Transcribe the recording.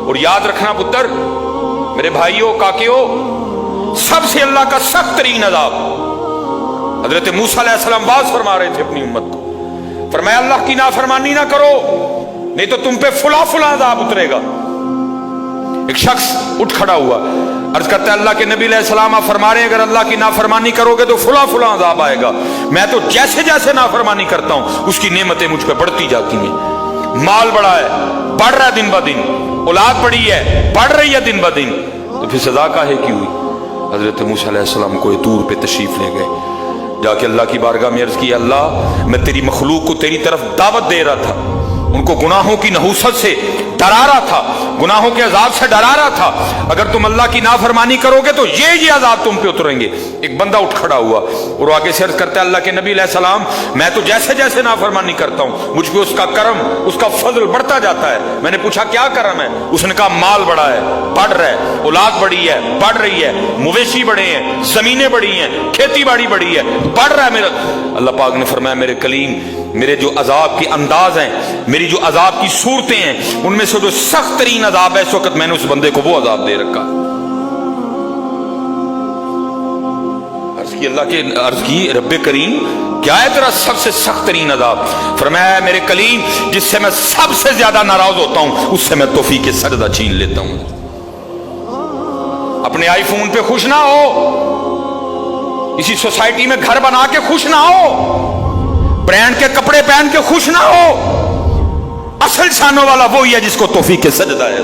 اور یاد رکھنا پتر، میرے بھائیوں کاکیوں، سب سے اللہ کا سخت ترین عذاب، حضرت موسیٰ علیہ السلام واز فرما رہے تھے اپنی امت کو، فرمایا اللہ کی نافرمانی نہ کرو نہیں تو تم پہ فلاں فلاں عذاب اترے گا۔ ایک شخص اٹھ کھڑا ہوا، عرض کرتا ہے اللہ کے نبی علیہ السلام آپ فرما رہے ہیں اگر اللہ کی نافرمانی کرو گے تو فلاں فلاں عذاب آئے گا، میں تو جیسے جیسے نافرمانی کرتا ہوں اس کی نعمتیں مجھ پہ بڑھتی جاتی ہیں، مال بڑا ہے بڑھ رہا ہے دن بہ دن، اولاد بڑی ہے بڑھ رہی ہے دن بہ دن، تو پھر سزا کاہے کی ہوئی؟ حضرت موسیٰ علیہ السلام کوہ طور پہ تشریف لے گئے، جا کے اللہ کی بارگاہ میں عرض کی اللہ میں تیری مخلوق کو تیری طرف دعوت دے رہا تھا، ان کو گناہوں کی نحوست سے ڈرا رہا تھا، گناہوں کے عذاب سے ڈرا رہا تھا، اگر تم اللہ کی نافرمانی کرو گے تو یہ عذاب تم پہ اتریں گے۔ ایک بندہ اٹھ کھڑا ہوا اور آگے سے عرض کرتا ہے اللہ کے نبی علیہ السلام میں تو جیسے جیسے نافرمانی کرتا ہوں مجھ پہ اس کا کرم اس کا فضل بڑھتا جاتا ہے۔ میں نے پوچھا کیا کرم ہے؟ اس نے کہا مال بڑا ہے بڑھ رہا ہے، اولاد بڑی ہے بڑھ رہی ہے، مویشی بڑے ہیں، زمینیں بڑی ہیں، کھیتی باڑی بڑی ہے، بڑھ رہا ہے میرا۔ اللہ پاک نے فرمایا میرے کلیم میرے جو عذاب کے انداز ہیں، میری جو عذاب کی صورتیں ہیں، ان میں سے جو سخت ترین عذاب ہے اس وقت میں نے اس بندے کو وہ عذاب دے رکھا۔ عرض کی رب کریم کیا ہے تیرا سب سے سخت ترین عذاب؟ فرمایا میرے کلیم جس سے میں سب سے زیادہ ناراض ہوتا ہوں اس سے میں توفیق سجدہ چھین لیتا ہوں۔ اپنے آئی فون پہ خوش نہ ہو، اسی سوسائٹی میں گھر بنا کے خوش نہ ہو، برانڈ کے کپڑے پہن کے خوش نہ ہو، اصل شانوں والا وہی ہے جس کو توفیق سجدہ ہے۔